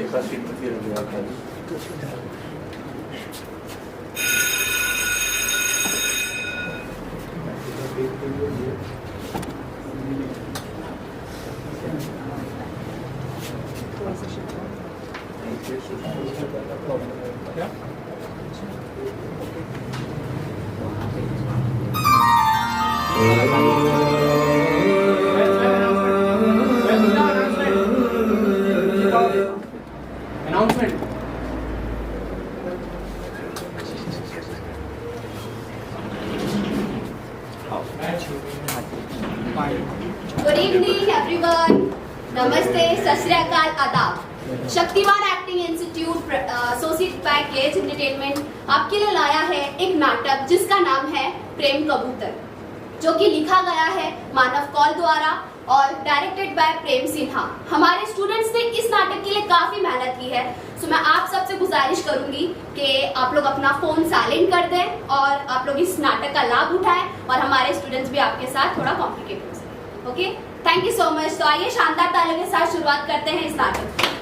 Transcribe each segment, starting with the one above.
एका सीट पर फिर गुड इवनिंग एवरीवन, नमस्ते, सत श्री अकाल, आदाब। Shaktiwan acting institute associate package entertainment आपके लिए लाया है एक नाटक जिसका नाम है प्रेम कबूतर, जो कि लिखा गया है मानव कौल द्वारा और डायरेक्टेड बाय प्रेम सिन्हा। हमारे स्टूडेंट्स ने इस नाटक के लिए काफी मेहनत की है, सो मैं आप सबसे गुजारिश करूंगी कि आप लोग अपना फोन साइलेंट कर दें और आप लोग इस नाटक का लाभ उठाएं और हमारे स्टूडेंट्स भी आपके साथ थोड़ा कॉम्प्लिकेट हो सके। Okay, thank you so much. तो आइए शानदार तालियों के साथ शुरुआत करते हैं इस नाटक की।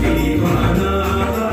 दीवाना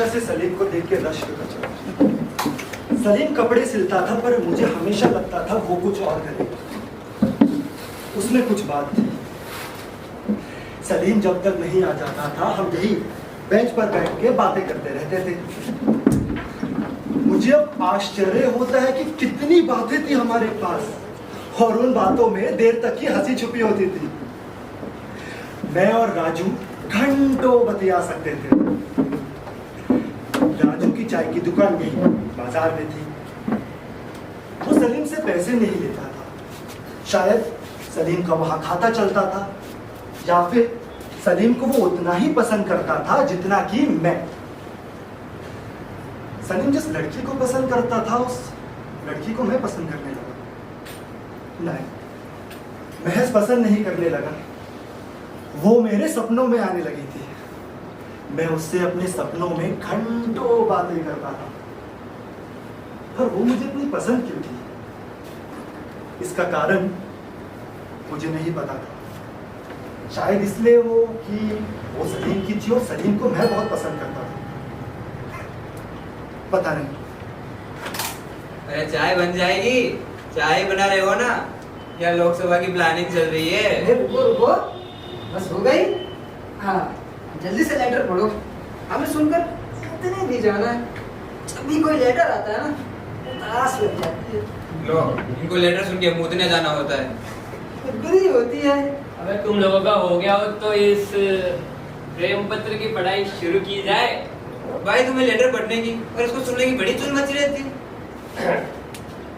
हमेशा से सलीम को देख के रश्क कर चढ़ा। सलीम कपड़े सिलता था पर मुझे हमेशा लगता था वो कुछ और करेगा। उसमें कुछ बात थी। सलीम जब तक नहीं आ जाता था हम यही बेंच पर बैठ के बातें करते रहते थे। मुझे अब आश्चर्य होता है कि कितनी बातें थी हमारे पास और उन बातों में देर तक की हंसी छुपी होती थी। मैं और राजू घंटों बतिया सकते थे। राजू की चाय की दुकान यही बाजार में थी। वो सलीम से पैसे नहीं लेता था। शायद सलीम का वहां खाता चलता था या फिर सलीम को वो उतना ही पसंद करता था जितना कि मैं। सलीम जिस लड़की को पसंद करता था उस लड़की को मैं पसंद करने लगा। नहीं, महज पसंद नहीं करने लगा, वो मेरे सपनों में आने लगी थी। मैं उससे अपने सपनों में घंटों बातें करता था। पर वो मुझे इतनी पसंद क्यों थी, इसका कारण मुझे नहीं पता था। शायद इसलिए कि वो सलीम की थी और सलीम को मैं बहुत पसंद करता था। पता नहीं। अरे चाय बन जाएगी। चाय बना रहे हो ना या लोकसभा की प्लानिंग चल रही है? रुको रुको, बस हो गई। हाँ, जल्दी से लेटर पढ़ो। हमें सुनकर कितने भी जाना है। जब भी कोई लेटर आता है ना उदास लग जाती है। लो, इनको लेटर सुन के मुदने जाना होता है। बुरी होती है। अगर तुम लोगों का हो गया हो तो इस प्रेम पत्र की पढ़ाई शुरू की जाए। भाई तुम्हें लेटर पढ़ने की और इसको सुनने की बड़ी चुल मची रहती है।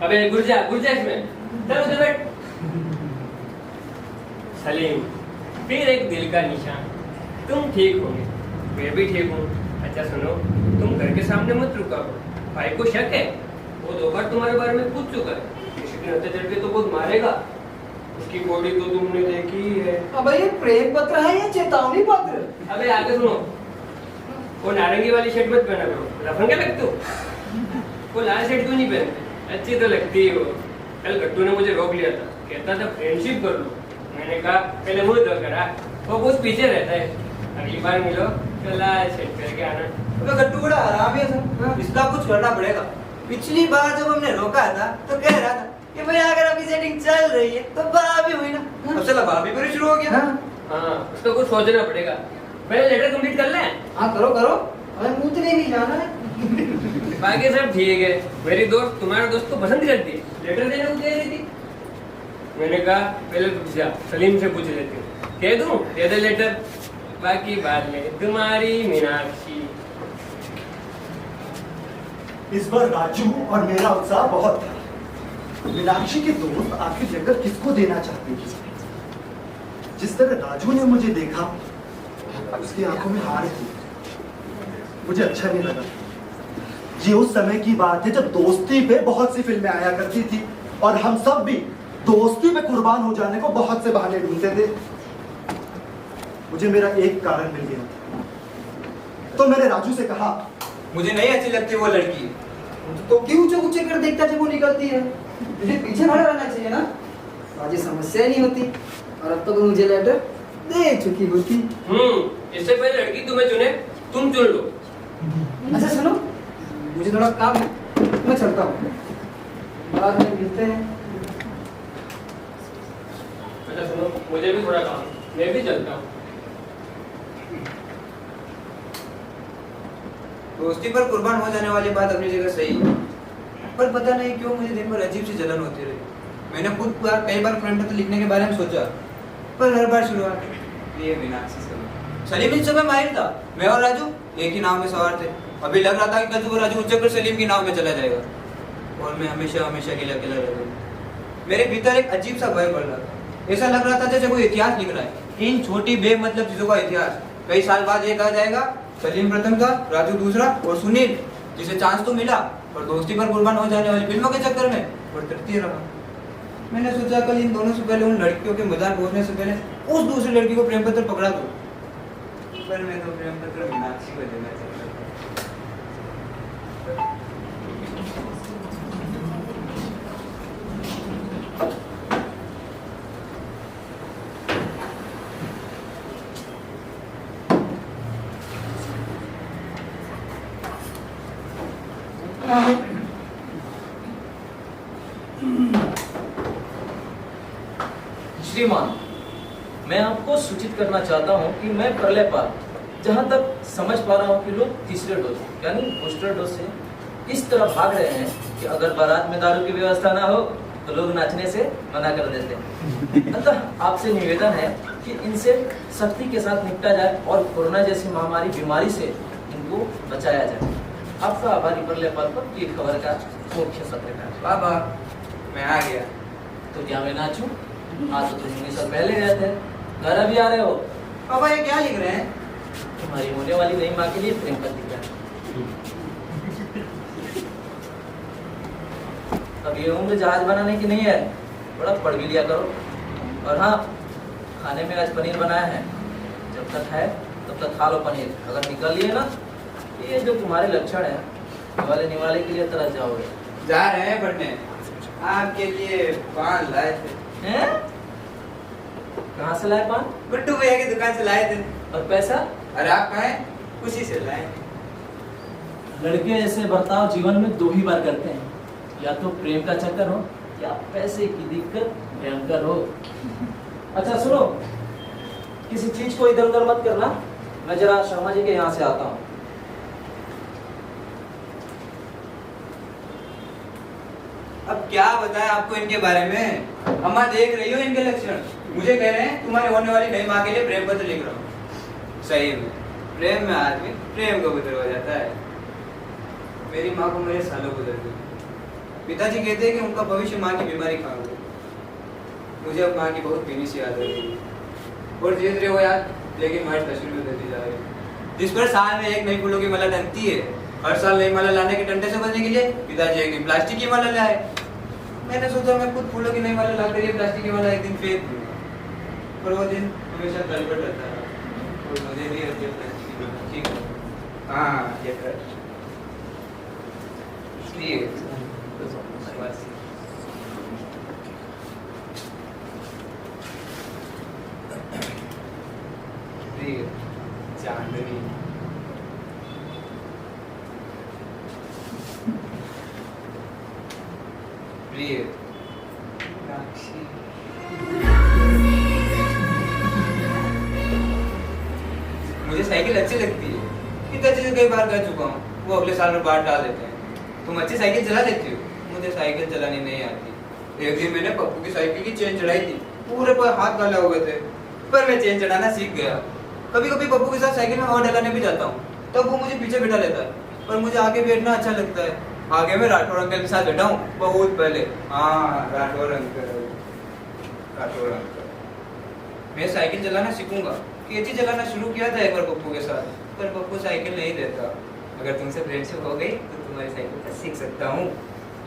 अबे गुरजा इसमें चलो उधर बैठ। सलीम, फिर एक दिल का निशान। तुम ठीक होगे, मैं भी ठीक हूँ। अच्छा सुनो, तुम घर के सामने मत रुका हो। भाई को शक है, वो 2 बार तुम्हारे बारे में पूछ चुका है। किसी के हत्या चढ़ के तो बहुत मारेगा। उसकी बॉडी तो तुमने देखी ही है। अब ये प्रेम पत्र है या चेतावनी पत्र? अबे आगे सुनो, वो नारंगी वाली शर्ट मत पहना करो, लफंगे लगते हो। वो लाल शर्ट क्यों नहीं पहनते? अच्छी तो लगती है वो। कल गट्टू ने मुझे रोक लिया था, कहता था फ्रेंडशिप कर लो। मैंने कहा पहले मुंह धो करा, वो कुछ पीछे रहता है। अगली बार मिलो तो लाल शर्ट करके आना। अबे गट्टू बड़ा हरामी है सर, इसका कुछ करना पड़ेगा। पिछली बार जब हमने रोका था तो कह रहा था कि भाई अगर आपकी सेटिंग चल रही है तो भाभी हुई ना। अब चला भाभी पर शुरू हो गया। हाँ, उसको कुछ सोचना पड़ेगा। पहले लेटर कंप्लीट कर लें। हाँ करो करो, हमें पूछने भी जाना है। बाकी सब ठीक है। मेरी दोस्त तुम्हारे दोस्त को पसंद करती है, लेटर देने को कह रही थी। मैंने कहा पहले रुक जा, सलीम से पूछ लेती हूँ। कह दूँ दे दे लेटर, बाकी बाद में। तुम्हारी मीनाक्षी। इस बार राजू और मेरा उत्साह बहुत था। मीनाक्षी के दोस्त आखिर लेकर किसको देना चाहते थे? जिस तरह राजू ने मुझे देखा उसकी आंखों में हार थी। मुझे अच्छा नहीं लगा। ये उस समय की बात है जब दोस्ती पे बहुत सी फिल्में आया करती थी और हम सब भी दोस्ती पे कुर्बान हो जाने को बहुत से बहाने ढूंढते थे। मुझे मेरा एक कारण मिल गया तो मैंने राजू से कहा, मुझे नहीं अच्छी लगती वो लड़की। तो क्यों ऊंचे ऊंचे कर देखता जब वो निकलती है? मुझे पीछे खड़ा रहना चाहिए ना, आज ये समस्या नहीं होती। और अब तो मुझे लेटर दे चुकी होती। इससे पहले लड़की तुम्हें चुने, तुम चुन लो। अच्छा सुनो, मुझे थोड़ा काम है, मैं चलता हूँ, बाद में मिलते हैं। अच्छा सुनो, मुझे भी थोड़ा काम है, मैं भी चलता हूँ। दोस्ती पर कुर्बान हो जाने वाली बात अपनी जगह सही है, पर पता नहीं क्यों मुझे दिन भर अजीब सी जलन होती रही। मैंने खुद कई बार फ्रेंड पत्र लिखने के बारे में सोचा, पर हर बार शुरुआत ये मीनाक्षी से। सलीम इस समय माहिर था, मैं और राजू एक ही नाव में सवार थे। अभी लग रहा था कि कल सुबह राजू उच्चकर सलीम की नाव में चला जाएगा और मैं हमेशा हमेशा के लिए अकेला रह जाऊंगा। मेरे भीतर एक अजीब सा भय बढ़ रहा था। ऐसा लग रहा था जैसे कोई इतिहास लिख रहा है, इन छोटी बेमतलब चीजों का इतिहास। कई साल बाद ये कहा जाएगा सलीम प्रथम था, राजू दूसरा और सुनील जिसे चांस तो मिला पर दोस्ती पर कुर्बान हो जाने वाली फिल्मों के चक्कर में वो तृतीय रहा। मैंने सोचा कल इन दोनों से पहले उन लड़कियों के मजार पहुंचने से पहले उस दूसरी लड़की को प्रेम पत्र पकड़ा दो, पर मैं तो प्रेम पत्र मीनाक्षी को देना चाहता था। श्रीमान, मैं आपको सूचित करना चाहता हूं कि मैं प्रलयपाल जहां तक समझ पा रहा हूं कि लोग तीसरे डोज यानी बूस्टर डोज से इस तरह भाग रहे हैं कि अगर बारात में दारू की व्यवस्था ना हो तो लोग नाचने से मना कर देते हैं। अतः आपसे निवेदन है कि इनसे सख्ती के साथ निपटा जाए और कोरोना जैसी महामारी बीमारी से इनको बचाया जाए। आपका आभारी प्रलयपाल पर ये खबर का मुख्य पत्रकार। बाबा मैं आ गया। तो क्या मैं नाचूं? आज तो तुम 19 साल पहले गए थे, घर अभी आ रहे हो। पापा ये क्या लिख रहे हैं? तुम्हारी होने वाली नई माँ के लिए प्रेम पत्रिका। अब ये उम्र जहाज बनाने की नहीं है, थोड़ा पढ़ भी लिया करो। और हाँ, खाने में आज पनीर बनाया है, जब तक है तब तक खा लो पनीर। अगर निकल लिए ना, ये जो तुम्हारे लक्षण है निवाले के लिए तरस जाओगे। जा रहे हैं पढ़ने। आपके लिए पान लाए थे। हैं? कहाँ से लाए पान? गुड्डू भैया की दुकान से लाए थे। और पैसा? अरे आप कहें उसी से लाए। लड़के ऐसे बर्ताव जीवन में 2 ही बार करते हैं, या तो प्रेम का चक्कर हो या पैसे की दिक्कत भयंकर हो। अच्छा सुनो, किसी चीज को इधर उधर मत करना, मैं जरा शर्मा जी के यहाँ से आता हूँ। अब क्या बताएं आपको इनके बारे में? अम्मा देख रही हो इनके लक्षण। मुझे कह रहे हैं तुम्हारे होने वाली नई माँ के लिए प्रेम पत्र लिख रहा हूँ। सही में प्रेम में आदमी प्रेम को गुजर हो जाता है। मेरी माँ को मेरे सालों गुजर गए। पिताजी कहते हैं कि उनका भविष्य माँ की बीमारी खा गई। मुझे अब माँ की बहुत पीनी सी याद रही और धीरे धीरे वो याद लेकिन हमारी तस्वीर में देती जा रही है, जिस पर साल में एक नई फूलों की माला टंगती है। हर साल नई माला लाने के टंटे से बचने के लिए पिताजी एक दिन प्लास्टिक की माला लाए। मैंने सोचा मैं खुद फूलों की नई माला लाकर ये प्लास्टिक की माला एक दिन फेंक दूंगा, पर वो दिन हमेशा गड़बड़ रहता है और मुझे भी रहती है प्लास्टिक की माला। ठीक है, हाँ ये कर इसलिए चांदनी प्रिय साक्षी मुझे साइकिल अच्छी लगती है। पिताजी से कई बार कह चुका हूँ, वो अगले साल में बात डाल देते हैं। तुम अच्छी साइकिल चला लेती हो, मुझे साइकिल चलानी नहीं आती। एक दिन मैंने पप्पू की साइकिल की चेन चढ़ाई थी, पूरे पर हाथ काले हो गए थे, पर मैं चेन चढ़ाना सीख गया। कभी कभी पप्पू के साथ साइकिल में हवा डलाने भी जाता हूँ, तब वो मुझे पीछे बैठा लेता है, पर मुझे आगे बैठना अच्छा लगता है। आगे मैं राठौर अंकल के साथ बैठा हूँ बहुत पहले। हाँ राठौर अंकल, राठौर अंकल। मैं साइकिल चलाना सीखूंगा। केची चलाना शुरू किया था एक बार पप्पू के साथ, पर पप्पू साइकिल नहीं देता। अगर तुमसे फ्रेंडशिप हो गई तो तुम्हारी साइकिल पर सीख सकता हूँ।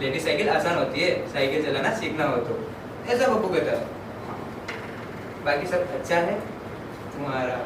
लेडी साइकिल आसान होती है, साइकिल चलाना सीखना हो तो, ऐसा पप्पू कहता है। बाकी सब अच्छा है तुम्हारा।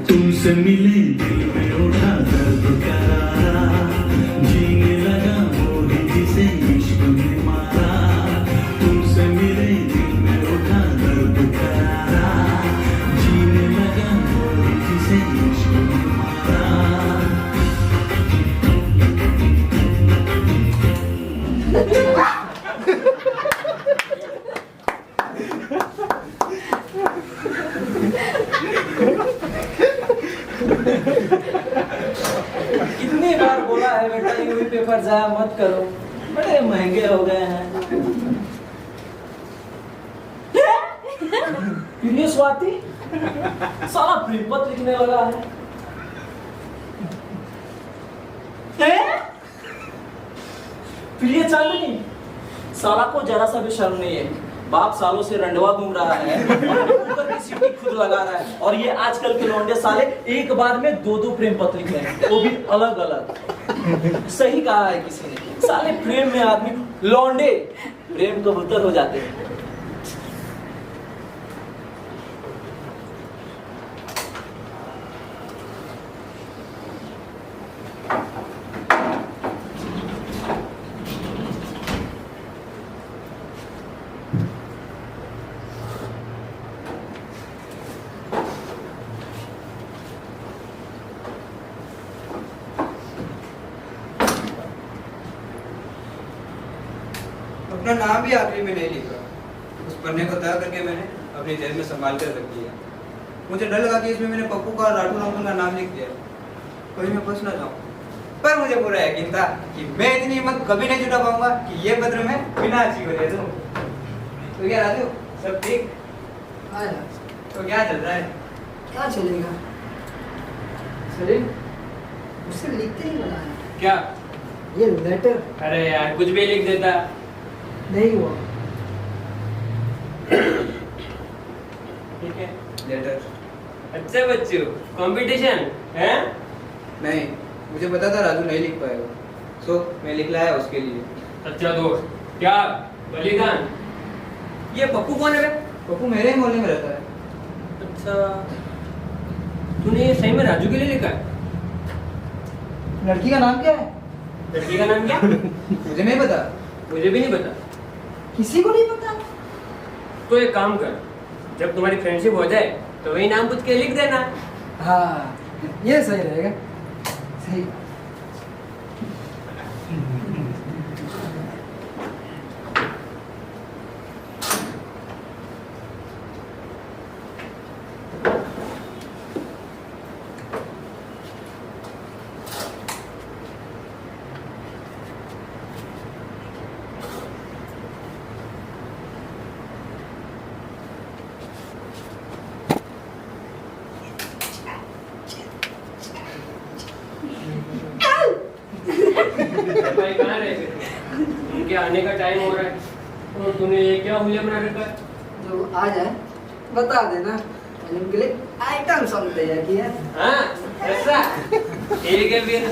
तुमसे मिले दिल में उठा दर्द करारा, जीने लगा वो ही जिसे इश्क ने मारा। तुमसे मिले दिल में उठा दर्द करारा। मत करो, बड़े महंगे हो गए हैं। फिर ये स्वाति साला प्रेम पत्र लिखने लगा है। फिर ये चांदनी साला को जरा सा भी शर्म नहीं है। बाप सालों से रंडवा घूम रहा है, ऊपर की सीटी खुद लगा रहा है, और ये आजकल के लौंडे साले एक बार में 2-2 प्रेम पत्र लिख रहे हैं, वो भी अलग अलग। सही कहा है किसी ने, साले प्रेम में आदमी लौंडे प्रेम कबूतर हो जाते हैं। अपना नाम भी आखिरी में नहीं लिखा। उस पन्ने को तय करके मैंने अपनी जेब में संभाल कर रख दिया। मुझे डर लगा कि इसमें मैंने पप्पू का और राठौर अंकल का नाम लिख दिया, कहीं मैं फंस ना जाऊं। पर मुझे पूरा यकीन था कि मैं इतनी हिम्मत कभी नहीं जुटा पाऊंगा कि ये पत्र मैं बिना अच्छी को दे दूं। तो क्या राजू, सब ठीक? हाँ यार, तो क्या चल रहा है? क्या चलेगा? सलीम, मुझसे लिखते ही मना है। क्या? ये लेटर अरे यार कुछ भी लिख देता। नहीं हुआ। ठीक है, लेटर? अच्छा बच्चों, कंपटीशन है? नहीं, मुझे पता था राजू नहीं लिख पाएगा, सो मैं लिख लाया उसके लिए। अच्छा दोस्त, क्या बलिदान? ये पप्पू कौन है बे? पप्पू मेरे ही मोहल्ले में रहता है। अच्छा, तूने ये सही में राजू के लिए लिखा है? लड़की का नाम क्या है? लड़की का नाम क्या? मुझे नहीं पता। मुझे भी नहीं पता। किसी को नहीं पता? तो एक काम कर, जब तुम्हारी फ्रेंडशिप हो जाए तो वही नाम पूछ के लिख देना। हाँ, ये सही रहेगा। सही। भाई कहाँ रहे थे? उनके आने का टाइम हो रहा है और तूने ये क्या हुलिया बना रखा है? जो आ जाए बता देना, मैंने उनके लिए आइटम सॉन्ग तैयार किया है। हाँ, ऐसा? ठीक है फिर।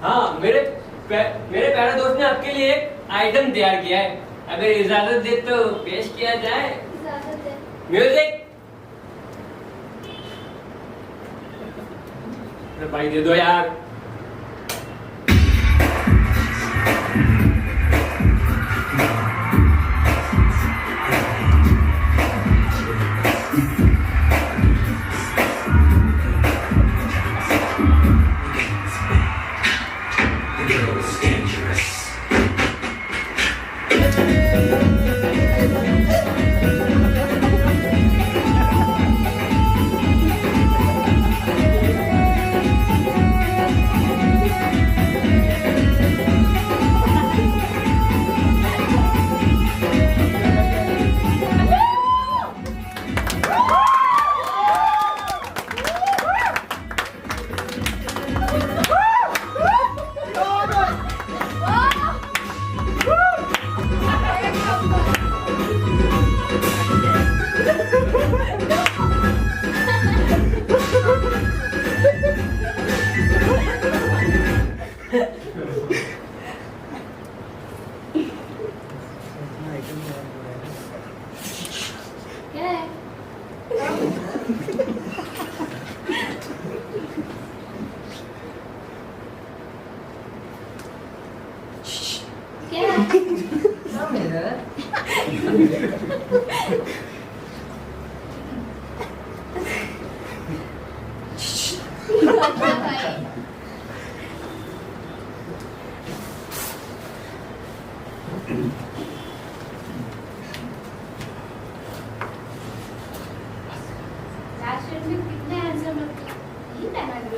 हाँ, मेरे प्यारे दोस्त ने आपके लिए एक आइटम तैयार किया है, अगर इजाजत दे तो पेश किया जाए। म्यूजिक। अरे भाई दे दो यार।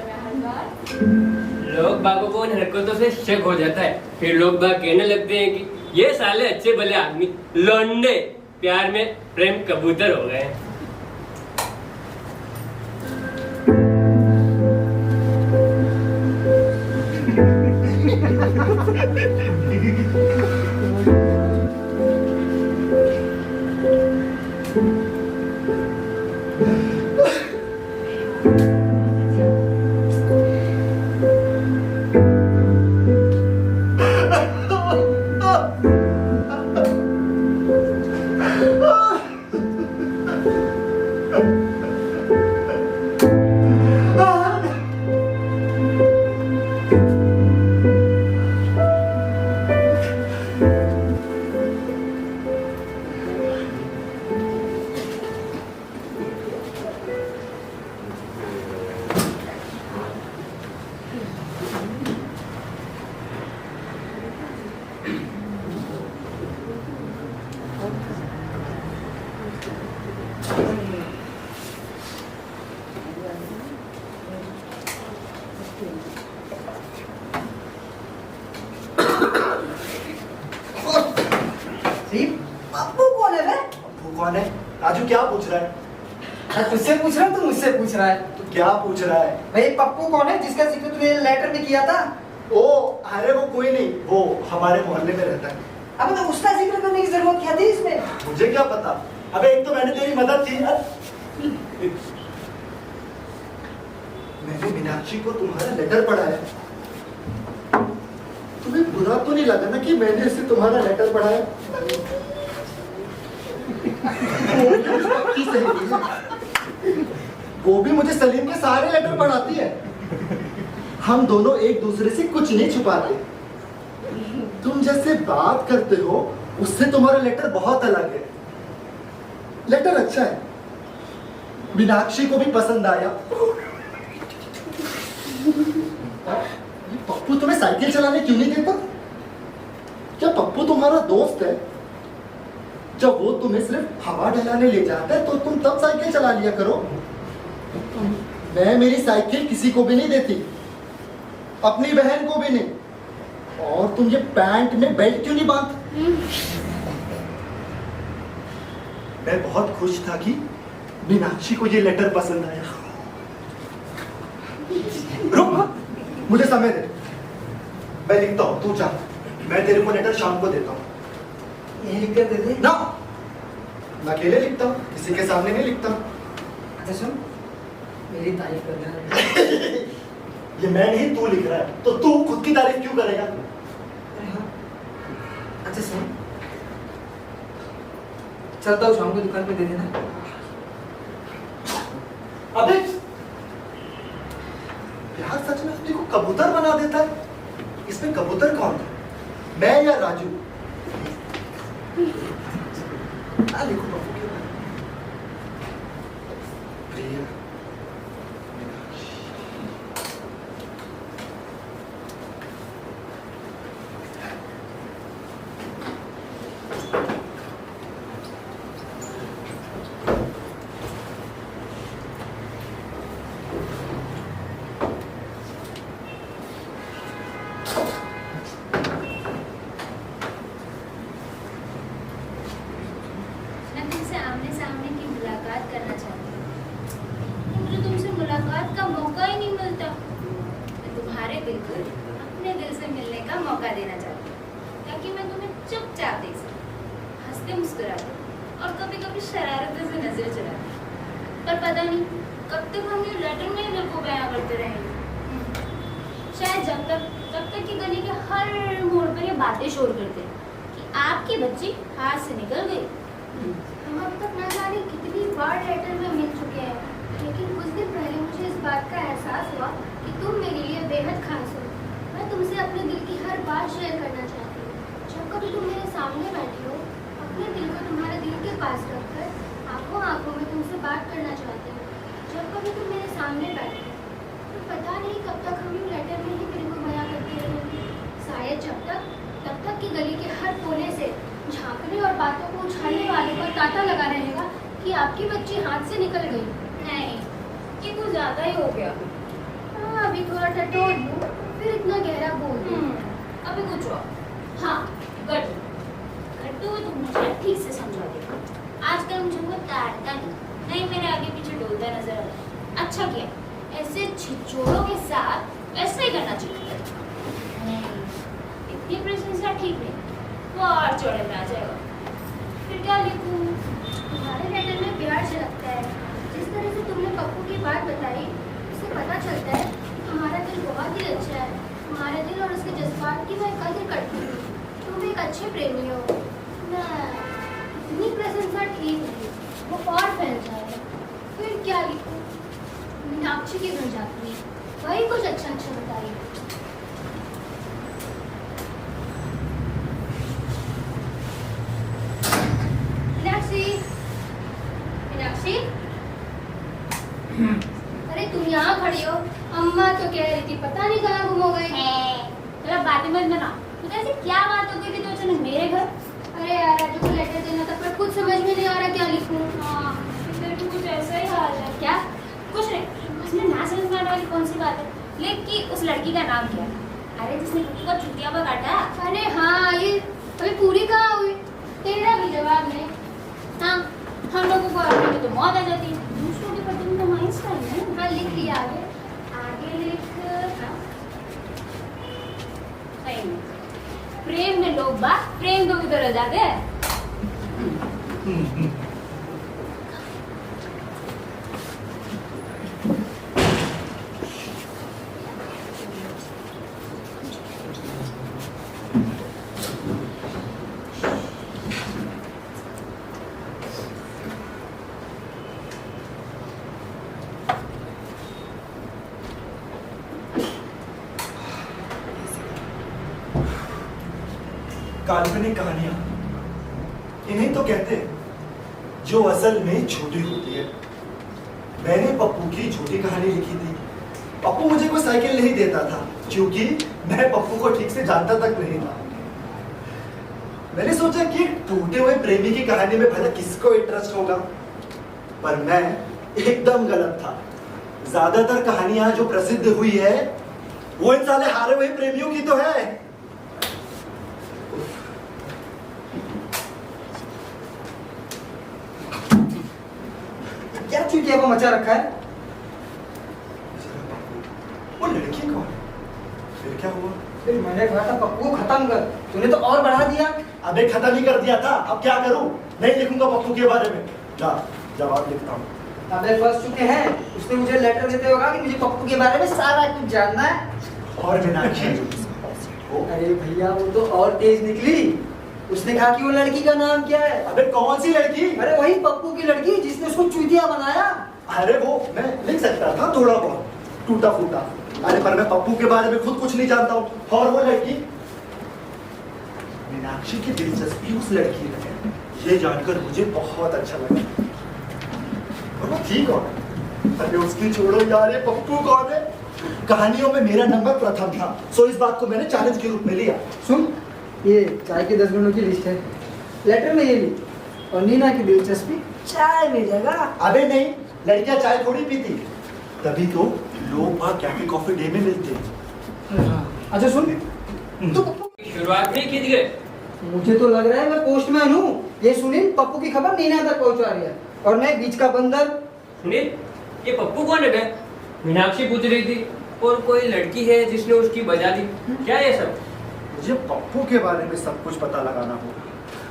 में हर बार। लोग बागों को उन हरकतों से शक हो जाता है, फिर लोग बाग कहने लगते हैं कि ये साले अच्छे भले आदमी लौंडे प्यार में प्रेम कबूतर हो गए हैं। पप्पू कौन है बे? वो कौन है? राजू क्या पूछ रहा है? मैं तुझसे पूछ रहा हूँ, तू मुझसे पूछ रहा है। तू क्या पूछ रहा है? भाई पप्पू कौन है जिसका जिक्र तूने लेटर में किया था? ओ अरे वो कोई नहीं, वो हमारे मोहल्ले में रहता है। अब तो उसका जिक्र करने की जरूरत क्या थी इसमें? मुझे क्या पता? अबे एक तो मैंने तेरी मदद की। मैंने मीनाक्षी को तुम्हारा लेटर पढ़ा है। तुम्हें बुरा तो नहीं लगा ना कि मैंने इसे तुम्हारा लेटर पढ़ा है? वो भी मुझे सलीम के सारे लेटर पढ़ाती है। हम दोनों एक दूसरे से कुछ नहीं छुपाते। तुम जैसे बात करते हो उससे तुम्हारा लेटर बहुत अलग है। लेटर अच्छा है, मीनाक्षी को भी पसंद आया। पप्पू तुम्हें साइकिल चलाने क्यों नहीं देता? क्या पप्पू तुम्हारा दोस्त है? जब वो तुम्हें सिर्फ हवा डलाने ले जाता है तो तुम तब साइकिल चला लिया करो। मैं मेरी साइकिल किसी को भी नहीं देती, अपनी बहन को भी नहीं। और तुम ये पैंट में बेल्ट क्यों नहीं बांधते? मैं बहुत खुश था कि मीनाक्षी को ये लेटर पसंद आया। रुक, मुझे समय दे, मैं लिखता हूँ, तू जा। मैं तेरे को लेटर शाम को देता हूँ। यही लिख कर दे दे ना, मैं अकेले लिखता हूँ, किसी के सामने नहीं लिखता। अच्छा सुन, मेरी तारीफ कर देना। ये मैं नहीं, तू लिख रहा है, तो तू खुद की तारीफ क्यों करेगा? अरे हाँ, अच्छा सुन, चलता हूँ शाम को दुकान पे दे देना। अबे प्यार सच में अपने को कबूतर बना देता है। इसमें कबूतर कौन है, मैं या राजू? लिखो बाबू के बारे में। प्रिया, अपने दिल से मिलने का मौका देना चाहती हूँ, ताकि मैं तुम्हें चुपचाप देख सकूं, हंसते मुस्कुराते और कभी कभी शरारतों से नजर चुराते। पर पता नहीं कब तक हम ये लेटर में दिल को बयां करते रहेंगे। शायद जब तक कि गली के हर मोड़ पर ये बातें शोर करते कि आपकी बच्ची हाथ से निकल गई। हम अब तक ना जाने कितनी बार लेटर में मिल चुके हैं, लेकिन कुछ दिन पहले मुझे इस बात का एहसास हुआ कि तुम मेरे लिए बेहद खास हो। मैं तुमसे अपने दिल की हर बात शेयर करना चाहती हूँ। जब कभी तुम मेरे सामने बैठी हो, अपने दिल को तुम्हारे दिल के पास रखकर आंखों आंखों में तुमसे बात करना चाहती हूँ। जब कभी तुम मेरे सामने बैठे हो, तो पता नहीं कब तक हम लेटर में ही दिल को बयां करते रहेंगे। शायद तब तक कि गली के हर कोने से झांकने और बातों को उछालने वालों का तांता लगा रहेगा कि आपकी बच्ची हाथ से निकल गई। नहीं, ये कुछ ज्यादा ही हो गया। टोल दूं, फिर इतना गहरा बोल दूं। अभी कुछ और। हाँ, गट्टू तुम मुझे ठीक से समझा दे। आजकल मुझे वो तारता नहीं मेरे आगे पीछे डोलता नजर आता है। अच्छा किया, ऐसे छिछोड़ों के साथ ऐसा ही करना चाहिए। नहीं, इतनी प्रेजेंस ठीक नहीं, वो और चौड़े में आ जाएगा। फिर क्या लिखूं? तुम्हारे लेटर में प्यार झलकता है। जिस तरह से तुमने पप्पू की बात बताई, उससे पता चलता है कि तुम्हारा दिल बहुत ही अच्छा है। तुम्हारे दिल और उसके जज्बात की मैं कदर करती हूँ। तुम एक अच्छे प्रेमी हो। इतनी प्रशंसा ठीक नहीं, वो और फैल जाएगा। फिर क्या लिखूं? मीनाक्षी के घर जाती है, वही कुछ अच्छा बताइए। मीनाक्षी, मीनाक्षी, अरे तुम यहाँ खड़ी हो? अम्मा तो कह रही थी पता नहीं कहाँ गुम हो गई। चलो बातें मत बना। तो ऐसी क्या बात हो गई थी तो अचानक मेरे घर? अरे यार राजू को लेटर देना था, पर कुछ समझ में नहीं आ रहा क्या लिखूं। हाँ, इधर भी कुछ ऐसा ही हाल है। क्या? कुछ नहीं, उसमें ना समझ में आने वाली कौन सी बात है? लेकिन उस लड़की का नाम क्या है? अरे जिसने कुत्ते को चुटिया पर काटा। अरे हाँ, ये अभी पूरी कहाँ हुई? तेरा भी जवाब नहीं। हाँ, हम लोगों को आगे में तो मौत आ जाती है। दूसरों के प्रति तो माइंड स्टाइल है। हाँ लिख लिया आगे। आगे लिख। हाँ, सही में प्रेम में लोग बात प्रेम को भी तरह जाते हैं। काल्पनिक कहानियां, इन्हें तो कहते हैं जो असल में झूठी होती है। मैंने पप्पू की झूठी कहानी लिखी थी। पप्पू मुझे कोई साइकिल नहीं देता था क्योंकि मैं पप्पू को ठीक से जानता तक नहीं था। मैंने सोचा कि टूटे हुए प्रेमी की कहानी में भला किसको इंटरेस्ट होगा, पर मैं एकदम गलत था। ज्यादातर कहानियां जो प्रसिद्ध हुई है वो इन साले हारे हुए प्रेमियों की तो है। क्या चुटिया को मचा रखा है? वो लड़की कौन है? फिर क्या हुआ? फिर मैंने कहा था पप्पू को खत्म कर, तूने तो और बढ़ा दिया। अबे खत्म ही कर दिया था, अब क्या करूं? नहीं लिखूंगा पप्पू के बारे में। जा जवाब लिखता हूँ। अबे फंस चुके हैं। उसने मुझे लेटर देते होगा कि मुझे पप्पू के बारे में सारा कुछ जानना है। और मीनाक्षी अरे भैया वो तो और तेज निकली। उसने कहा कि वो लड़की का नाम क्या है? अबे कौन सी लड़की? अरे वही पप्पू की लड़की जिसने उसको चूतिया बनाया। अरे वो मैं लिख सकता था थोड़ा बहुत टूटा फूटा। अरे पर मैं पप्पू के बारे में खुद कुछ नहीं जानता हूँ। और वो लड़की मीनाक्षी की दिलचस्पी उस लड़की में है, ये जानकर मुझे बहुत अच्छा लगा। और वो थी कौन? अरे उसकी छोड़ो यार, ये पप्पू कौन है? कहानियों में मेरा नंबर प्रथम था, सो इस बात को मैंने चैलेंज के रूप में लिया। सुन, ये चाय के 10 गुणों की लिस्ट है। लेटर में ये लिख, और नीना की दिलचस्पी चाय में जगह। अबे नहीं, लड़कियां चाय थोड़ी पीती, तभी तो लोग वहाँ कैफे कॉफी डे में मिलते हैं। अच्छा सुन, तो शुरुआत नहीं की गई। मुझे तो लग रहा है मैं पोस्टमैन हूँ। ये सुनील पप्पू की खबर नीना तक पहुँचा रही है और मैं बीच का बंदर। सुनील, ये पप्पू कौन है बे? मीनाक्षी पूछ रही थी और कोई लड़की है जिसने उसकी बजा दी। क्या ये सब? मुझे पप्पू के बारे में सब कुछ पता लगाना होगा।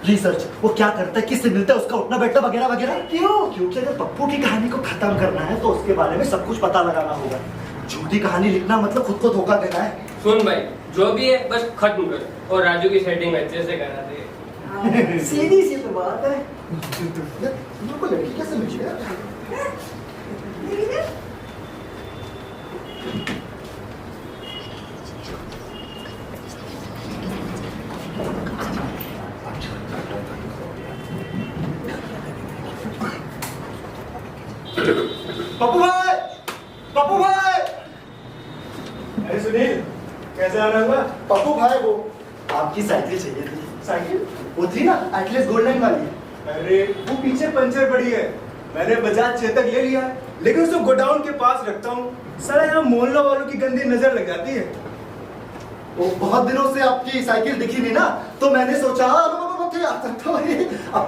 रिसर्च, वो क्या करता है, किससे मिलता है, उसका उठना बैठना वगैरह वगैरह। क्यों? क्योंकि अगर पप्पू की कहानी को खत्म करना है तो उसके बारे में सब कुछ पता लगाना होगा। झूठी कहानी लिखना मतलब खुद को धोखा देना है। सुन भाई, जो भी है बस खत्म कर और राजू की सेटिंग अच्छे से करा दे। सीधी सी तो बात है। तुम को लड़की कैसे मिली यार? पप्पू भाई, पप्पू भाई। अरे सुनील, कैसे आना हुआ? पप्पू भाई वो आपकी साइकिल चाहिए थी। साइकिल? वो थी ना एटलीस्ट गोल्ड लाइन वाली। अरे वो पीछे पंचर पड़ी है, मैंने बजाज चेतक ले लिया है। लेकिन उसको गोडाउन के पास रखता हूँ। साला यहाँ मोहल्ला वालों की गंदी नजर लग जाती है। वो बहुत दिनों से आपकी साइकिल दिखी नहीं ना, तो मैंने सोचा अब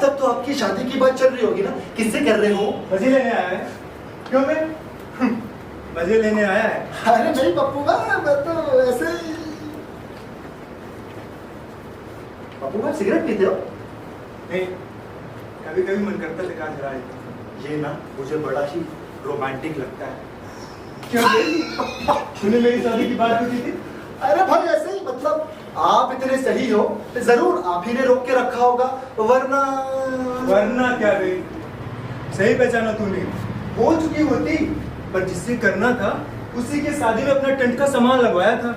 तक तो आपकी शादी की बात चल रही होगी ना, किससे कर रहे हो? मजे लेने आया है। क्यों मैं मजे लेने आया है? अरे नहीं पप्पू भाई, मैं तो ऐसे ही। पप्पू भाई सिगरेट पीते हो? नहीं, कभी कभी मन करता है कहाँ चला जाता। ये ना मुझे बड़ा ही रोमांटिक लगता है। क्यों तूने मेरी शादी की बात की थी? अरे भाई ऐसे ही, मतलब आप इतने सही हो, जरूर आप ही ने रोक के रखा होगा, वरना क्या रे? सही पहचाना तूने। हो चुकी होती, पर जिससे करना था उसी के शादी में अपना टेंट का सामान लगवाया था।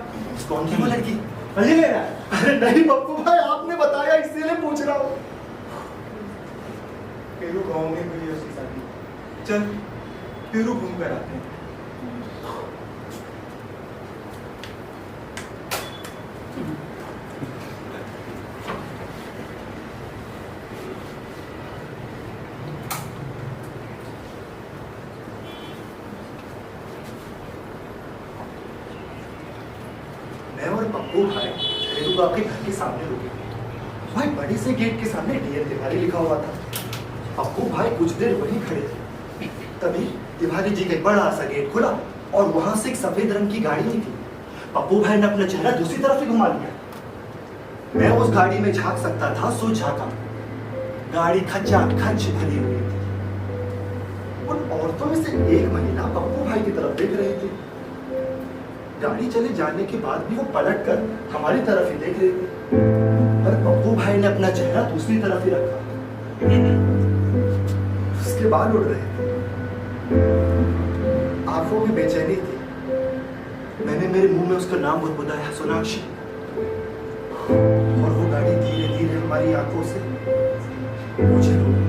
कौन थी वो लड़की? मजे ले रहा है? अरे नहीं पप्पू भाई, आपने बताया इसीलिए पूछ रहा हूँ। पेरू गाँव में हुई है उसकी शादी। चल पेरू घूम कर आते हैं। मैं और पप्पू भाई रेणुका के घर के सामने रुके। भाई बड़े से गेट के सामने डीएम तिवारी लिखा हुआ था। पप्पू भाई कुछ देर वहीं खड़े थे, तभी तिवारी जी का बड़ा सा गेट खुला और वहां से एक सफेद रंग की गाड़ी निकली। पप्पू भाई ने अपना चेहरा दूसरी तरफ ही घुमा लिया। मैं उस गाड़ी में झांक सकता था, सो झांका। गाड़ी खचाखच भरी हुई थी। उन औरतों में से एक महिला पप्पू भाई की तरफ देख रही थी। गाड़ी चले जाने के बाद भी वो पलट कर हमारी तरफ ही देख रही थी, पर पप्पू भाई ने अपना चेहरा दूसरी तरफ ही रखा। उसके बाल उड़ रहे थे, आंखों में बेचैनी थी। मैंने मेरे मुंह में उसका नाम बुदबुदाया, सोनाक्षी। और वो गाड़ी धीरे धीरे हमारी आंखों से ओझल हो गई।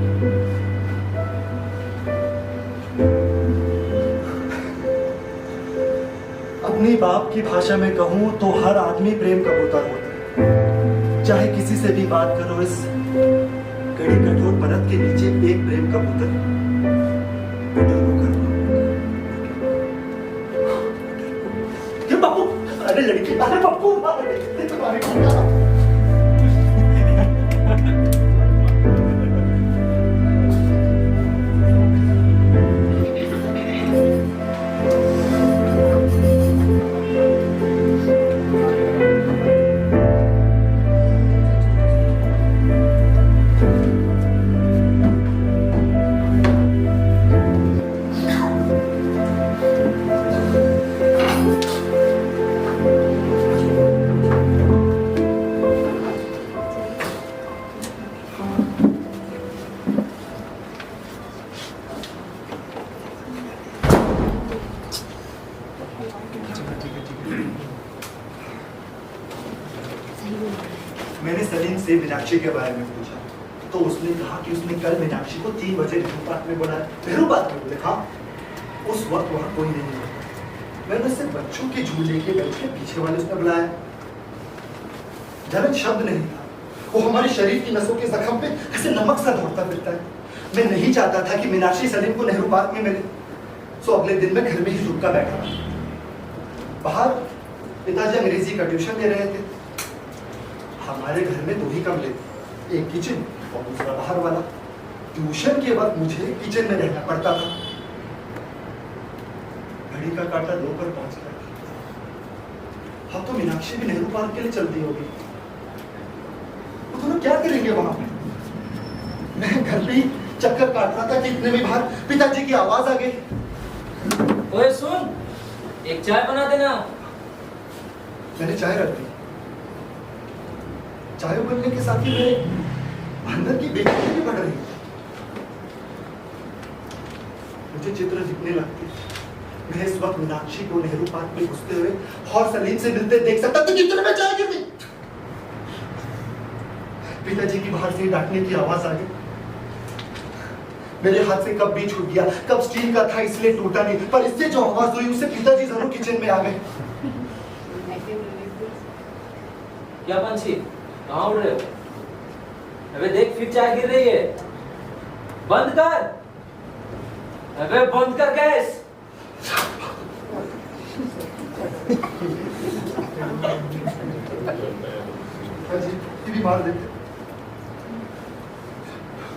अपनी बाप की भाषा में कहूं तो हर आदमी प्रेम कबूतर होता है। चाहे किसी से भी बात करो, इस कड़ी कठोर परत के नीचे एक प्रेम कबूतर बुजुर्गों का। क्यों पप्पू? अरे लड़की, अरे पप्पू तुम्हारे मैंने सलीम से मीनाक्षी के बारे में पूछा तो उसने कहा कि उसने कल मीनाक्षी को 3 बजे नेहरू पार्क में बुलाया। नेहरू पार्क में बोले? हाँ। उस वक्त वहाँ कोई नहीं था। मैंने उसे बच्चों के झूले के बेंच के पीछे वाले उसने बुलाया। जलन शब्द नहीं था। वो हमारे शरीर की नसों के जख्म पे ऐसे नमक सा दौड़ता फिरता है। मैं नहीं चाहता था कि मीनाक्षी सलीम को नेहरू पार्क में मिले, सो अगले दिन मैं घर में ही रुका बैठा। बाहर पिताजी अंग्रेजी का ट्यूशन दे रहे थे। हमारे घर में 2 ही कमरे थे, एक किचन और दूसरा बाहर वाला। ट्यूशन के वक्त मुझे किचन में रहना पड़ता था। घड़ी का काटा 2 पर पहुंच गया। अब तो मीनाक्षी भी नेहरू पार्क के लिए चलती होगी। वो दोनों क्या करेंगे वहां पे? मैं घर पे ही चक्कर काट रहा था कि इतने में बाहर पिताजी की आवाज आ गई। ओए सुन, एक चाय बना देना। मैंने चाय रख दी। चाय उबलने के साथ ही मेरे अंदर की बेचैनी भी बढ़ रही। मुझे चित्र दिखने लगते। मैं इस वक्त मीनाक्षी को नेहरू पार्क में घुसते हुए और सलीम से मिलते देख सकता था। कितने में चाय गिर गई। पिताजी की बाहर से डांटने की आवाज आ गई। मेरे हाथ से कप भी छूट गया। कप स्टील का था इसलिए टूटा नहीं, पर इससे जो आवाज हुई उससे पिताजी जरूर किचन में आ गए। क्या पंछी, कहाँ उड़ रहे हो? अबे देख, फिर चाय गिर रही है। बंद कर। अबे बंद कर गैस। टीवी मार देते।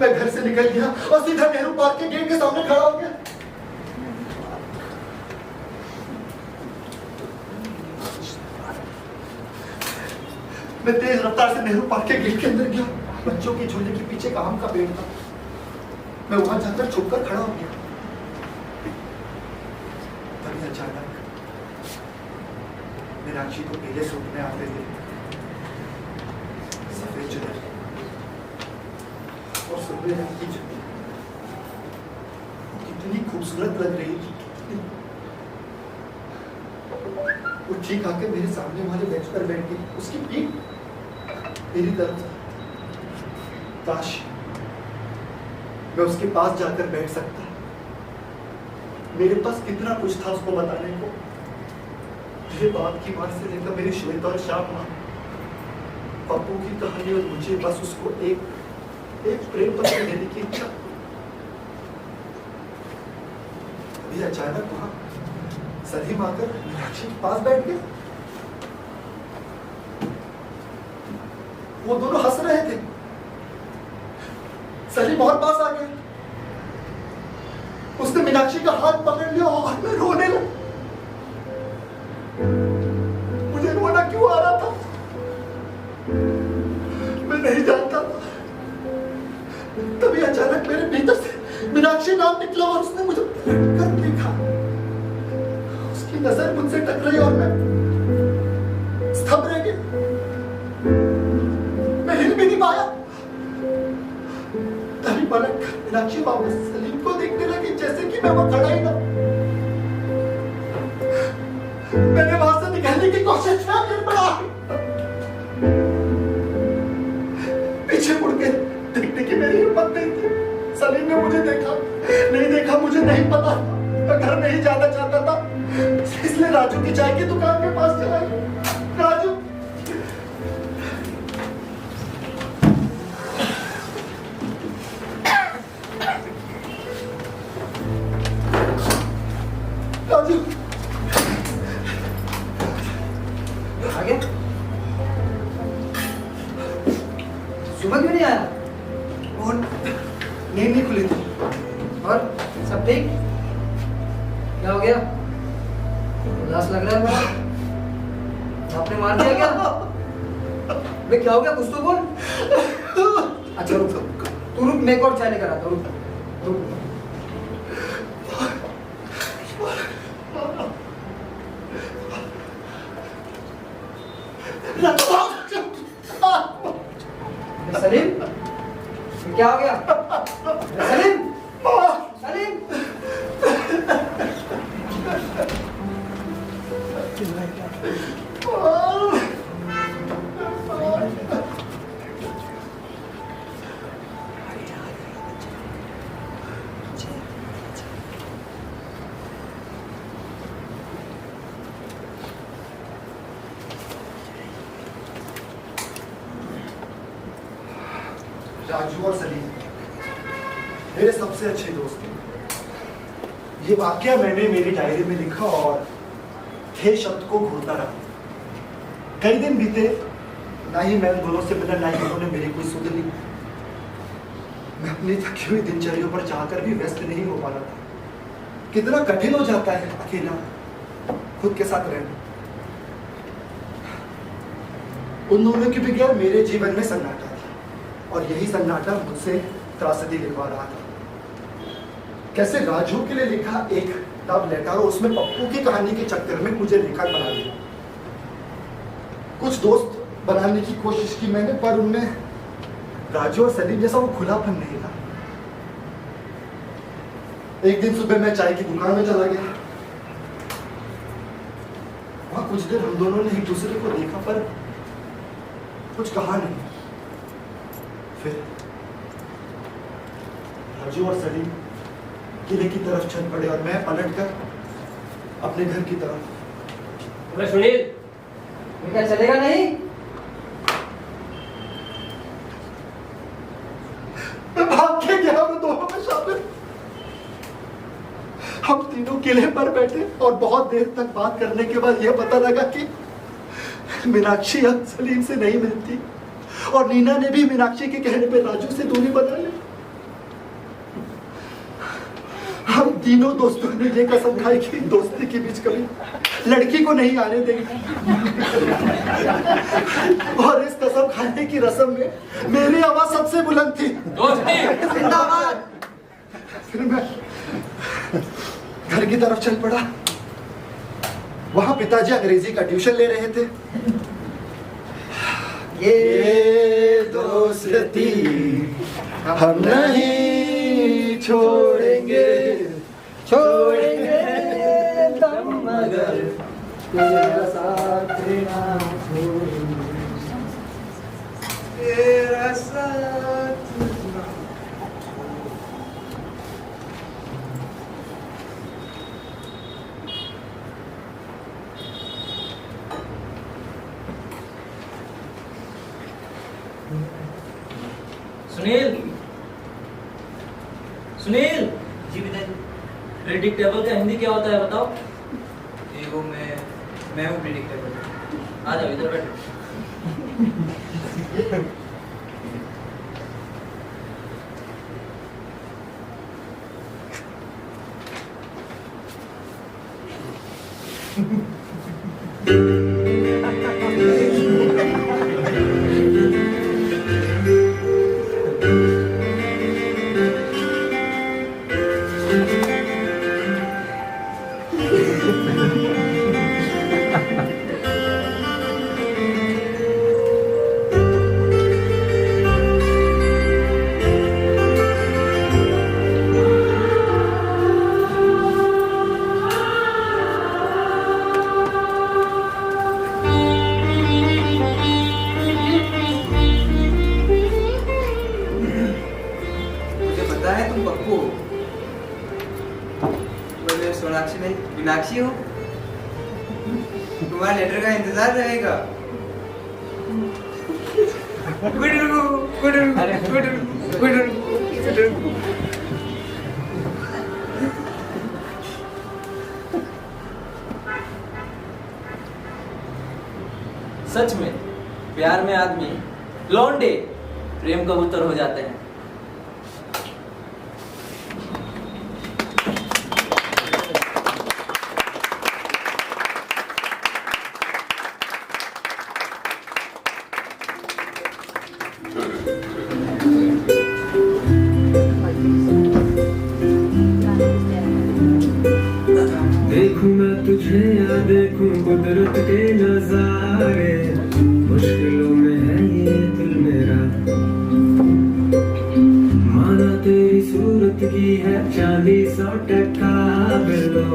मैं घर से निकल गया और सीधा नेहरू पार्क के गेट के सामने खड़ा हो गया। मैं तेज रफ्तार से नेहरू पार्क के गेट के अंदर गया। बच्चों के झूले के पीछे एक आम का पेड़ था। मैं वहां जाकर छुपकर खड़ा हो गया। तभी अचानक मीनाक्षी को पीले सूट में आते थे, सफेद चुनरी और सुनहरे रंग की चुन्नी। कितनी खूबसूरत लग रही थी। वो ठीक आके मेरे सामने वाले बेंच पर बैठ गई। उसकी पीठ मेरी तरफ थी। काश मैं उसके पास जाकर बैठ सकता। मेरे पास कितना कुछ था उसको बताने को। मेरे बाप की मां से लेकर मेरी श्वेता और श्याम मां, पप्पू की कहानी, और मुझे बस उसको एक प्रेम पत्र देने की इच्छा। अभी अचानक वहां सलीम आकर मीनाक्षी के पास बैठ गए। वो दोनों हंस रहे थे। सलीम और पास आ गया। उसने मीनाक्षी का हाथ पकड़ लिया और मैं रोने लगा। मुझे रोना क्यों आ रहा था मैं नहीं जानता। तभी अचानक मेरे भीतर से मीनाक्षी नाम निकला और उसने मुझे पलट कर देखा। उसकी नजर मुझसे टकराई और मैं स्तब्ध रह गया। मैं हिल भी नहीं पाया। तभी पलट कर मीनाक्षी वापस सलीम को देखने लगी, जैसे कि मैं वो खड़ा ही ना। मैंने वहां से निकलने की कोशिश कर पड़ा। पीछे मुड़ के देखने की मेरी हिम्मत नहीं थी। सलीम ने मुझे देखा नहीं देखा मुझे नहीं पता। मैं घर नहीं जाना चाहता था, इसलिए राजू की चाय की दुकान के पास चला गया। राजू राजू आ गया? सुबह क्यों नहीं आया? और नींद नहीं खुली थी। और सब ठीक? क्या हो गया? उदास लग रहा है मेरा। आपने मार दिया क्या? बे क्या हो गया? कुछ तो बोल। अच्छा रुक तू रुक, मैं एक और चाय लेकर आता हूँ। रुक। सलीम क्या हो गया? सलीम सलीम राजू और सलीम मेरे सबसे अच्छे दोस्त थे। ये वाकया मैंने मेरी डायरी में लिखा और थे शब्द को घूरता रहा। कई दिन बीते, ना ही मैं दोनों से मिला, ना ही उन्होंने मेरी कोई सुध ली। मैं अपनी थकी हुई दिनचर्या पर जाकर भी व्यस्त नहीं हो पा रहा था। कितना कठिन हो जाता है अकेला खुद के साथ रहना। उन दोनों के बगैर मेरे जीवन में सन्नाटा था और यही सन्नाटा मुझसे त्रासदी लिखवा रहा था। कैसे राजू के लिए लिखा एक लव लेटर और उसमें पप्पू की कहानी के चक्कर में मुझे लेखक बना दिया। कुछ दोस्त बनाने की कोशिश की मैंने, पर उनमें राजू और सलीम जैसा वो खुलापन नहीं था। एक दिन सुबह मैं चाय की दुकान में चला गया। वहां कुछ देर हम दोनों ने एक दूसरे को देखा, पर कुछ कहा नहीं। फिर राजू और सलीम किले की तरफ चल पड़े और मैं पलटकर अपने घर की तरफ। अबे सुनील, क्या चलेगा नहीं? मैं भाग के गया, वो दोनों में शामिल। हम तीनों किले पर बैठे और बहुत देर तक बात करने के बाद यह पता लगा कि मीनाक्षी अब सलीम से नहीं मिलती और नीना ने भी मीनाक्षी के कहने पर राजू से दूरी बना ली। हम तीनों दोस्तों ने ये कसम खाई कि दोस्ती के बीच कभी लड़की को नहीं आने देंगे और इस कसम खाने की रस्म में मेरी आवाज सबसे बुलंद थी, दोस्ती जिंदाबाद। फिर मैं घर की तरफ चल पड़ा। वहां पिताजी अंग्रेजी का ट्यूशन ले रहे थे। ये दोस्ती हम नहीं छोड़ेंगे, छोड़ेंगे दम मगर तेरा साथ ना छोड़ेंगे, तेरा साथ ना। सुनील, सुनील, जी पिताजी। प्रेडिक्टेबल का हिंदी क्या होता है बताओ? ये वो मैं हूँ प्रेडिक्टेबल। आ जाओ इधर बैठो। सोनाक्षी नहीं मीनाक्षी हो। तुम्हारे लेटर का इंतजार रहेगा। सच में प्यार में आदमी लौंडे प्रेम कबूतर हो जाते हैं। देखूं मैं तुझे या देखूं कुदरत के नजारे, मुश्किलों में है ये दिल मेरा। माना तेरी सूरत की है चांदी 100% बिलो,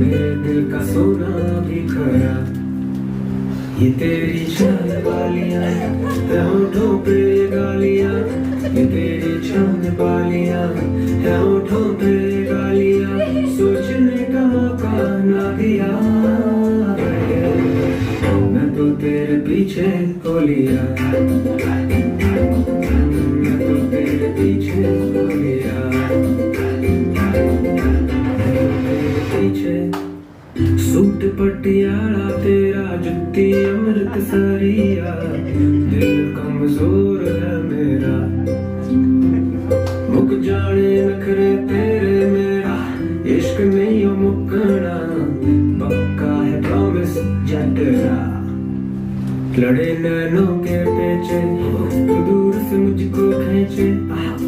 मेरे दिल का सोना भी खरा। ये तेरी चांद वालियां है होठों पे गालियां, ये तेरी चांद वालियां है होठों पे गालियां, सोचने का मौका ना दिया। मैं तो तेरे पीछे हो लिया, मैं तो तेरे पीछे हो लिया, तेरे पीछे। सूट पटियाला तेरा जुत्ती अमृतसरिया, दिल कमजोर है मेरा। मुक जाने नखरे तेरे मेरा, इश्क नहीं हो मुकना, पक्का है प्रॉमिस जटरा। लड़े नैनों के पेचे तू दूर से मुझको खींचे,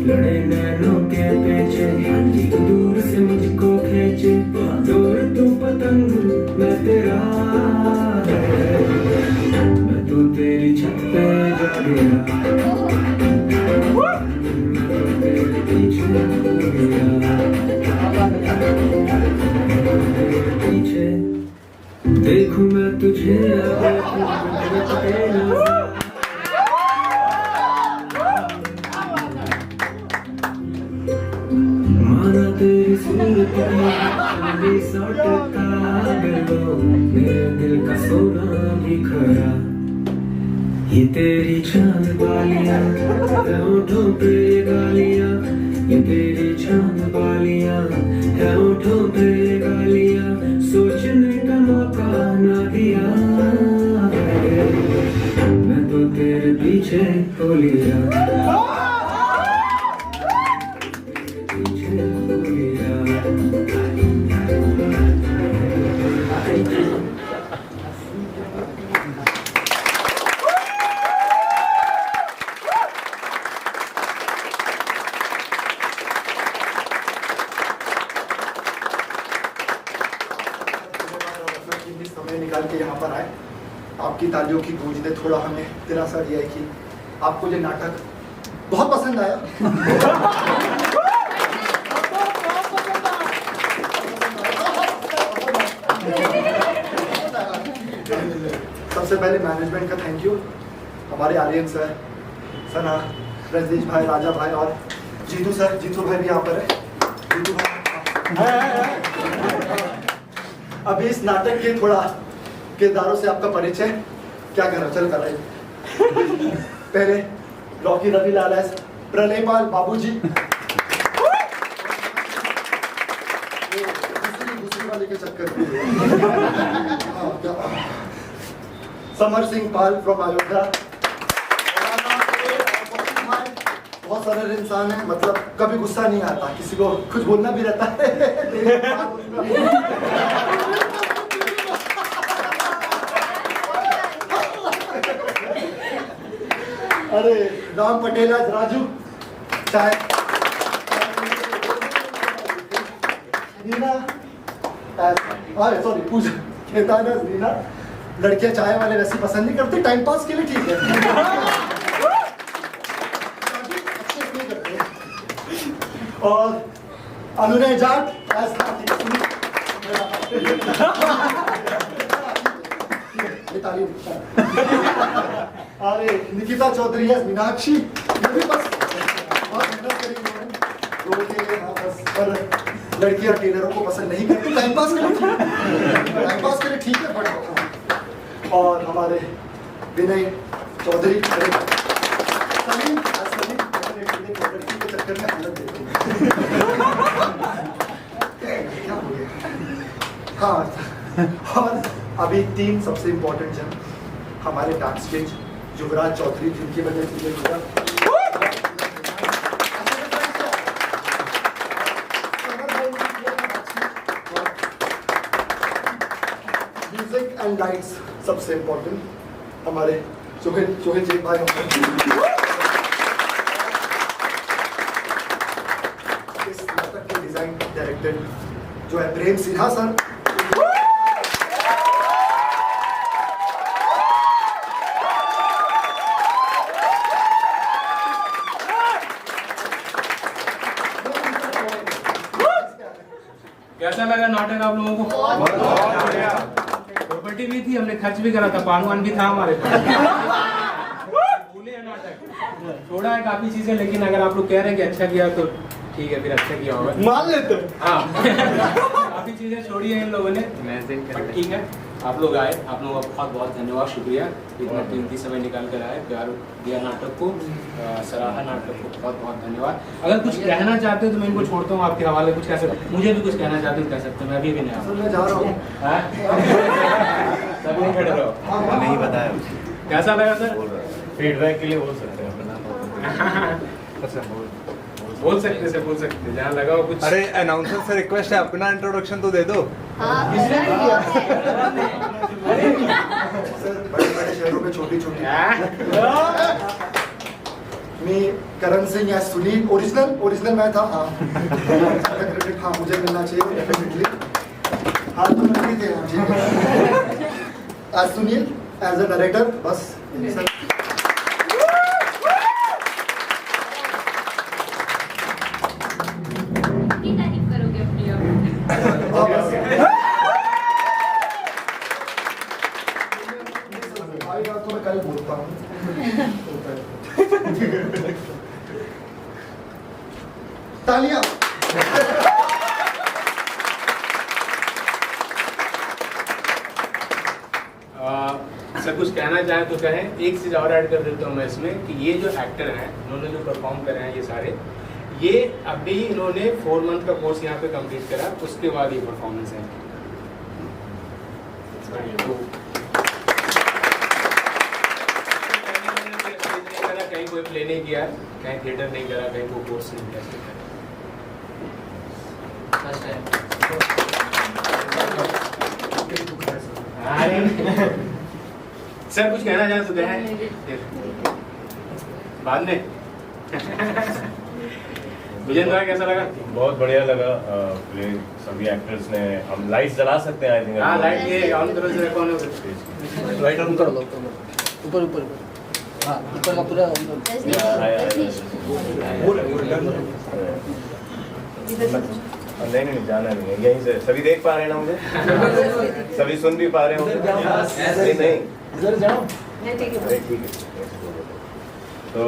लड़े नैनों के पेचे तू दूर से मुझको खींचे। दूर तू पतंग मैं तेरा, मैं तो तेरी छत पे जा गया, मैं तो तेरे पीछे हो गया, तेरे पीछे। देखूं मैं तुझे माना तेरी सूरत की 100% बिलो, मेरे दिल का सोना भी खरा। ये तेरी चांद वालियां होठों पे गालियां, ये तेरी चांद बालियां है होठों पे गालियां, सोचने का मौका ना दिया। मैं तो तेरे पीछे हो लिया, पीछे हो लिया। समय निकाल के यहाँ पर आए, आपकी तालियों की गूंज ने थोड़ा हमें दिलासा दिया है कि आपको ये नाटक बहुत पसंद आया। सबसे पहले मैनेजमेंट का थैंक यू, हमारे आर्यन सर, सना, रजनीश भाई, राजा भाई और जीतू सर। जीतू भाई भी यहाँ पर है। जीतू भाई अभी इस नाटक के थोड़ा किरदारों से आपका परिचय क्या करो, चल कर रहे। पहले रॉकी रविलाल है, प्रलयपाल बाबूजी, दूसरी वाले के चक्कर में समर सिंह पाल फ्रॉम अयोध्या। बहुत सरल इंसान है, मतलब कभी गुस्सा नहीं आता, किसी को कुछ बोलना भी रहता है। अरे राम पटेल आज राजू चाय, नीना, अरे सॉरी पूजा खेतान, नीना। लड़कियां चाय वाले वैसे पसंद नहीं करती, टाइम पास के लिए ठीक है। और अनुनय जाट अरे निकिता चौधरी है, मीनाक्षी, ये भी बस बहुत मेहनत करी उन्होंने। बस पर लड़कियां टेलरों को पसंद नहीं करती, टाइम पास के लिए ठीक है बड़ा। और हमारे विनय चौधरी, सलीम के चक्कर में हालत देते क्या हो गया। हाँ, और अभी 3 सबसे इम्पोर्टेंट जन हमारे बैक स्टेज, युवराज चौधरी, जिनकी वजह से ये पूरा म्यूजिक एंड लाइट्स सबसे इम्पोर्टेंट हमारे सोहेल जी भाई, इस नाटक के डिजाइन डायरेक्टर जो है प्रेम सिन्हा सर। कैसा लगा नाटक आप लोगों को? प्रॉपर्टी भी थी, हमने खर्च भी करा था, पान वान भी था हमारे पास। भूले हैं नाटक, छोड़ा है काफी चीजें, लेकिन अगर आप लोग कह रहे हैं कि अच्छा किया तो ठीक है, फिर अच्छा किया होगा, मान लेते। हाँ काफी चीजें छोड़ी है इन लोगों ने, बट ठीक है। आप लोग आए, आप लोगों का बहुत बहुत धन्यवाद, शुक्रिया, इतना कीमती समय निकाल कर आए, प्यार दिया नाटक को, सराहा नाटक को, बहुत बहुत धन्यवाद। अगर कुछ कहना चाहते हो तो मैं इनको छोड़ता हूँ आपके हवाले, कुछ कह सकते, मुझे भी कुछ कहना चाहते हो कह सकते हो, मैं अभी भी नहीं मैं जा रहा हूँ। सब नहीं खड़े रहो, नहीं बताया कैसा लगा सर? फीडबैक के लिए बोल सकते हैं। बोल सकते जहाँ लगा हो कुछ। अरे अनाउंसर से रिक्वेस्ट है, अपना इंट्रोडक्शन तो दे दो। बड़े शहरों में छोटी छोटी। मैं करण सिंह या सुनील, ओरिजिनल मैं था। हाँ क्रेडिट हाँ मुझे मिलना चाहिए डेफिनेटली। हाँ तो मैं थे, हाँ ठीक है। As Sunil as a director, बस करोगे अपनी तो मैं कल बोलता हूँ। तालियां। सर कुछ कहना चाहे तो कहें। एक चीज़ और ऐड कर देता हूँ मैं इसमें कि ये जो एक्टर हैं, उन्होंने जो परफॉर्म करे हैं ये सारे, ये अभी इन्होंने 4 मंथ का कोर्स यहाँ पे कंप्लीट करा, उसके बाद ये परफॉर्मेंस है। कहीं कोई प्ले नहीं किया, कहीं थिएटर नहीं करा, कहीं कोई कोर्स नहीं किया। सर कुछ कहना चाहें तो कहें बाद में। विजन भाई कैसा लगा? बहुत बढ़िया लगा प्ले, सभी एक्टर्स ने। हम लाइट्स जला सकते हैं आई थिंक। हाँ लाइट ये ऑन करो जरा, कौन है? लाइट ऑन कर लो, ऊपर ऊपर हाँ ऊपर का पूरा नहीं नहीं जाना नहीं है, यहीं से सभी देख पा रहे हैं ना मुझे? सभी सुन भी पा रहे होंगे? नहीं इधर जाओ। ठीक है। तो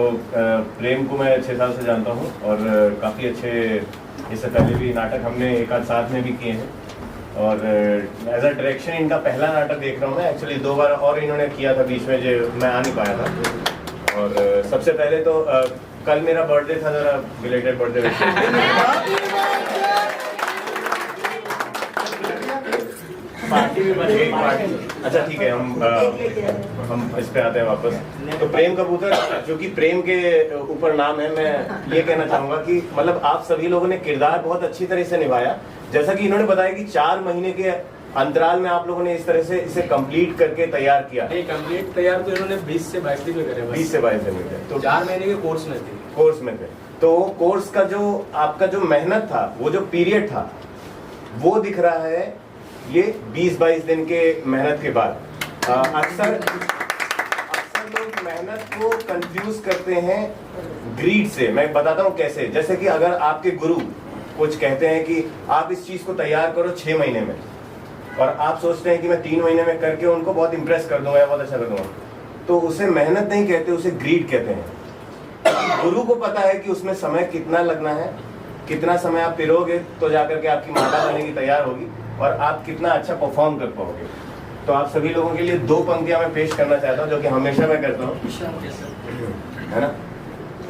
प्रेम को मैं 6 साल से जानता हूँ और काफ़ी अच्छे, इससे पहले भी नाटक हमने एक आध साथ में भी किए हैं। और एज अ डायरेक्शन इनका पहला नाटक देख रहा हूँ मैं। एक्चुअली 2 बार और इन्होंने किया था बीच में, जो मैं आ नहीं पाया था। और सबसे पहले तो कल मेरा बर्थडे था, जरा बिलेटेड बर्थडे पार्टी भी बन गई। अच्छा ठीक है, हम इस पे आते हैं वापस। तो प्रेम कबूतर, जो कि प्रेम के ऊपर नाम है, मैं ये कहना चाहूंगा कि मतलब आप सभी लोगों ने किरदार बहुत अच्छी तरह से निभाया। जैसा कि इन्होंने बताया कि 4 महीने के अंतराल में आप लोगों ने इस तरह से इसे कंप्लीट करके तैयार किया। नहीं, कंप्लीट तैयार तो इन्होंने 20 से 22 दिन में करे। 20 से 22 दिन में थे, तो 4 महीने के कोर्स में थे। तो कोर्स का जो आपका जो मेहनत था, वो जो पीरियड था, वो दिख रहा है ये 20-22 दिन के मेहनत के बाद। अक्सर लोग मेहनत को कंफ्यूज करते हैं ग्रीड से। मैं बताता हूँ कैसे। जैसे कि अगर आपके गुरु कुछ कहते हैं कि आप इस चीज को तैयार करो 6 महीने में, और आप सोचते हैं कि मैं 3 महीने में करके उनको बहुत इंप्रेस कर दूंगा या बहुत अच्छा कर दूंगा, तो उसे मेहनत नहीं कहते, उसे ग्रीड कहते हैं। गुरु को पता है कि उसमें समय कितना लगना है, कितना समय आप पिरोगे तो जाकर के आपकी माता बनने की तैयार होगी, और आप कितना अच्छा परफॉर्म कर पाओगे। तो आप सभी लोगों के लिए 2 पंक्तियां मैं पेश करना चाहता हूं, जो कि हमेशा मैं करता हूं, है ना?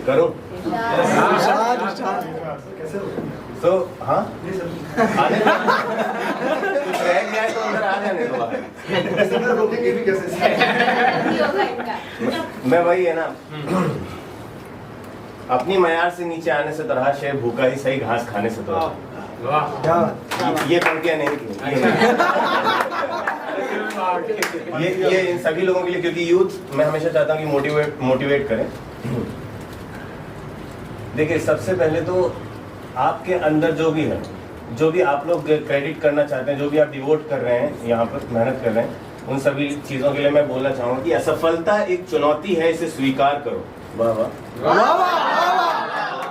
करूं? तो हाँ, आने कुछ रह गया है तो अंदर आ जाने दो। रोकेंगे भी कैसे? मैं वही है ना, अपनी मयार से नीचे आने से तरह शे भूखा ही सही, घास खाने से तो। ये पंक्तियां नहीं थी, ये इन सभी लोगों के लिए, क्योंकि यूथ मैं हमेशा चाहता हूँ कि मोटिवेट करें। देखिए, सबसे पहले तो आपके अंदर जो भी है, जो भी आप लोग क्रेडिट करना चाहते हैं, जो भी आप डिवोट कर रहे हैं, यहाँ पर मेहनत कर रहे हैं, उन सभी चीजों के लिए मैं बोलना चाहूंगा कि असफलता एक चुनौती है, इसे स्वीकार करो। वाह वाह।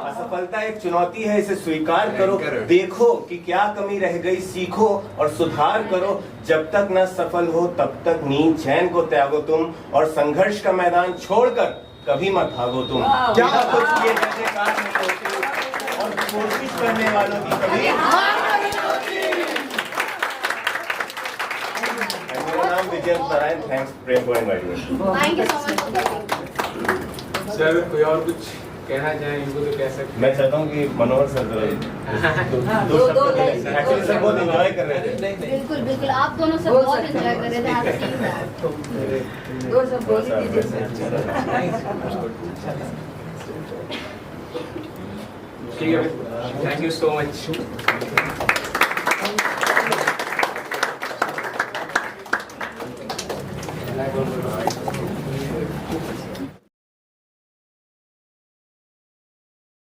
असफलता एक चुनौती है, इसे स्वीकार करो। देखो कि क्या कमी रह गई, सीखो और सुधार करो। जब तक न सफल हो तब तक नींद चैन को त्यागो तुम, और संघर्ष का मैदान छोड़कर कभी मत भागो तुम। क्या कुछ किए जैसे काश नहीं होते, और कोशिश करने वालों की कभी। मेरा नाम Vijay Narayan. Thanks Prem for inviting me. Thank you so much. Sir कोई और कुछ कहना चाहें इनको तो कह सकते। मैं चाहता हूँ कि मनोहर सर दो शब्द एक्चुअली सर बहुत एंजॉय कर रहे थे। बिल्कुल बिल्कुल, आप दोनों सब बहुत एंजॉय कर रहे थे। ठीक है, थैंक यू सो मच।